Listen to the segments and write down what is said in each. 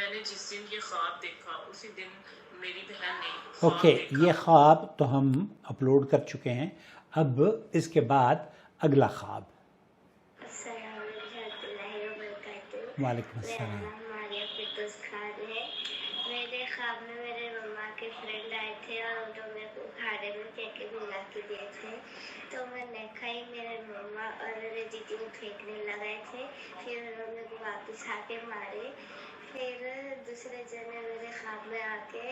میں نے جس دن یہ خواب دیکھا اسی دن میری بہن نے خواب اوکے، دیکھا۔ یہ خواب تو ہم اپلوڈ کر چکے ہیں، اب اس کے بعد اگلا خواب۔ السلام علیکم ورحمۃ اللہ وبرکاتہ۔ وعلیکم میرا السلام۔ نام ماریہ فردوس خان ہے۔ میرے خواب میں میرے مما کے فرینڈ آئے تھے اور انہوں نے کھانے میں کیکے ملا کے دیے تھے، تو میں نے کھائی، میرے مما اور میرے دیدی کو پھینکنے لگائے تھے، پھر انہوں نے واپس آ کے مارے۔ پھر دوسرے جنے میرے خواب میں آ کے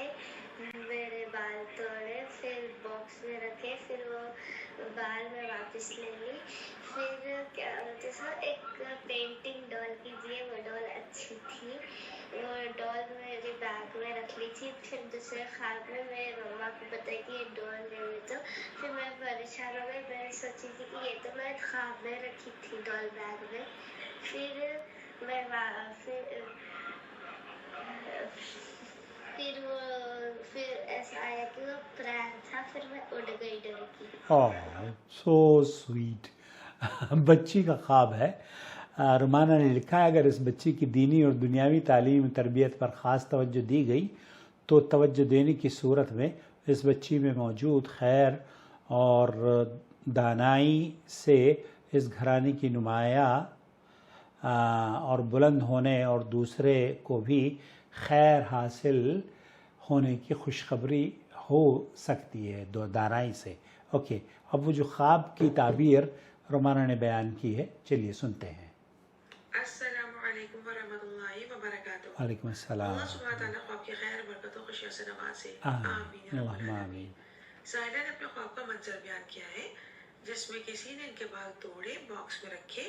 میرے بال توڑے، پھر باکس میں رکھے، پھر وہ بال میں واپس لے لی۔ پھر کیا ہوتا تھا، ایک پینٹنگ ڈال کی دیے، وہ ڈال اچھی تھی، وہ ڈال میری بیگ میں رکھ لی تھی۔ پھر دوسرے خواب میں میرے مما کو بتائی کہ یہ ڈال لے لی، تو پھر میں پریشان ہو گئی، میں سوچی تھی کہ یہ تو میں خواب میں رکھی تھی ڈال بیگ میں۔ پھر میں پھر ایسا آیا کہ وہ پرینک تھا، پھر میں اڑ گئی ڈر کی۔ So sweet. بچی کا خواب ہے۔ رومانہ نے لکھا ہے اگر اس بچی کی دینی اور دنیاوی تعلیم تربیت پر خاص توجہ دی گئی تو توجہ دینے کی صورت میں اس بچی میں موجود خیر اور دانائی سے اس گھرانے کی نمایاں اور بلند ہونے اور دوسرے کو بھی خیر حاصل ہونے کی خوشخبری ہو سکتی ہے دانائی سے۔ اوکے، اب وہ جو خواب کی تعبیر رومانہ نے بیان کی ہے، چلیے سنتے ہیں۔ السلام علیکم ورحمۃ اللہ وبرکاتہ۔ وعلیکم السلام۔ اللہ سبحانہ تعالیٰ خواب کی خیر برکت و خوشیوں سے نوازے، آمین آمین یا رب اللہم العالمین۔ آمین۔ سائلہ نے اپنے خواب کا منظر بیان کیا ہے جس میں کسی نے ان کے بال توڑے، باکس میں رکھے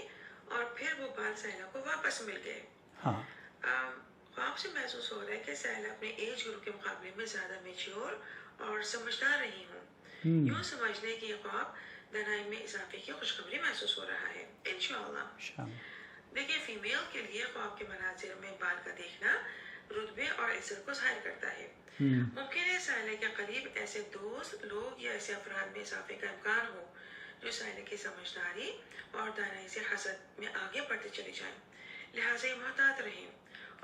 اور پھر وہ بال سائلہ کو واپس مل گئے۔ ہاں، خواب سے محسوس ہو رہا ہے کہ سائلہ اپنے ایج گروپ کے مقابلے میں زیادہ میچور اور سمجھدار رہی ہوں۔ یوں سمجھ لیں کہ یہ خواب دانائی میں اضافے کی خوشخبری محسوس ہو رہا ہے انشاءاللہ۔ دیکھیں، فیمیل کے لیے خواب کے مناظر میں بال کا دیکھنا رتبے اور عزت کو ظاہر کرتا ہے۔ ممکن ہے سائلہ کے قریب ایسے دوست لوگ یا ایسے افراد میں اضافے کا امکان ہو جو سائلہ کی سمجھداری اور دانائی سے حسد میں آگے بڑھتے چلے جائیں، لہٰذا یہ محتاط رہیں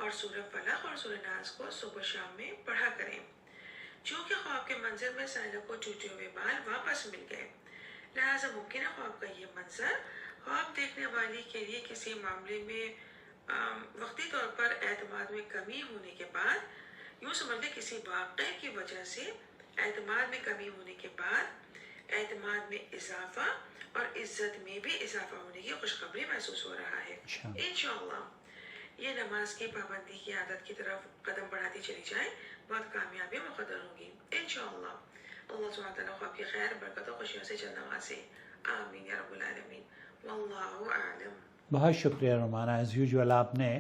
اور سورہ فلق اور سورہ ناس کو صبح شام میں پڑھا کریں۔ چونکہ خواب کے منظر میں سائلہ کو ٹوٹے ہوئے بال واپس مل گئے، لہٰذا ممکن ہے خواب کا یہ منظر خواب دیکھنے والی کے لیے کسی معاملے میں وقتی طور پر اعتماد میں کمی ہونے کے بعد، یوں سمجھ لیں کسی واقعے کی وجہ سے اعتماد میں کمی ہونے کے بعد اعتماد میں اضافہ اور عزت میں بھی اضافہ ہونے کی خوشخبری محسوس ہو رہا ہے انشاءاللہ۔ یہ نماز کی پابندی کی عادت کی طرف قدم بڑھاتی چلی جائے، بہت کامیابی مقدر ہوگی انشاءاللہ۔ اللہ سبحانہ تعالیٰ خواب کی خیر برکت و خوشیوں سے جل نوازے، آمین یا رب العالمین، واللہ اعلم۔ بہت شکریہ رومانہ، ایز یوزول آپ نے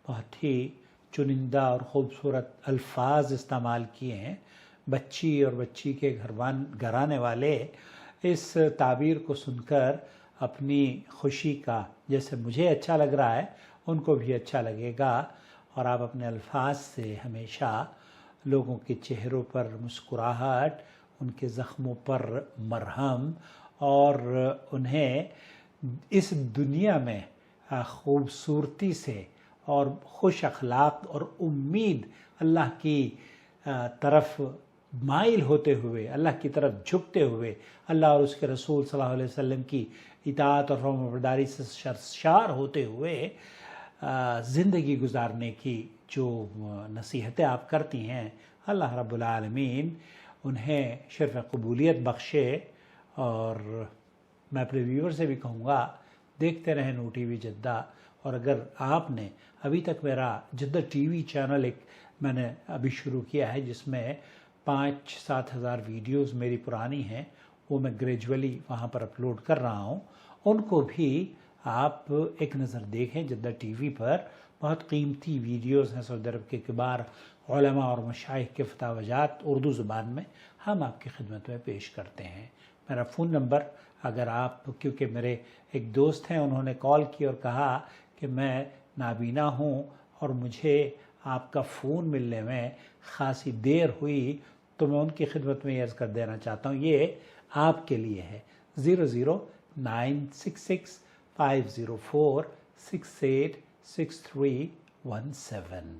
بہت ہی چنندہ اور خوبصورت الفاظ استعمال کیے ہیں۔ بچی اور بچی کے گھرانے والے اس تعبیر کو سن کر اپنی خوشی کا، جیسے مجھے اچھا لگ رہا ہے ان کو بھی اچھا لگے گا، اور آپ اپنے الفاظ سے ہمیشہ لوگوں کے چہروں پر مسکراہٹ، ان کے زخموں پر مرہم اور انہیں اس دنیا میں خوبصورتی سے اور خوش اخلاق اور امید اللہ کی طرف مائل ہوتے ہوئے، اللہ کی طرف جھکتے ہوئے، اللہ اور اس کے رسول صلی اللہ علیہ وسلم کی اطاعت اور فرمانبرداری سے سرشار ہوتے ہوئے زندگی گزارنے کی جو نصیحتیں آپ کرتی ہیں، اللہ رب العالمین انہیں شرف قبولیت بخشے۔ اور میں اپنے ویور سے بھی کہوں گا دیکھتے رہیں نو ٹی وی جدہ، اور اگر آپ نے ابھی تک میرا جدہ ٹی وی چینل ایک میں نے ابھی شروع کیا ہے جس میں 5-7 ہزار ویڈیوز میری پرانی ہیں، وہ میں گریجولی وہاں پر اپلوڈ کر رہا ہوں، ان کو بھی آپ ایک نظر دیکھیں۔ جدہ ٹی وی پر بہت قیمتی ویڈیوز ہیں، سعودی عرب کے کبار علماء اور مشائخ کے فتاوی جات اردو زبان میں ہم آپ کی خدمت میں پیش کرتے ہیں۔ میرا فون نمبر، اگر آپ، کیونکہ میرے ایک دوست ہیں انہوں نے کال کی اور کہا کہ میں نابینا ہوں اور مجھے آپ کا فون ملنے میں خاصی دیر ہوئی، تو میں ان کی خدمت میں یہ عرض کر دینا چاہتا ہوں، یہ آپ کے لیے ہے۔ 00966 504 686317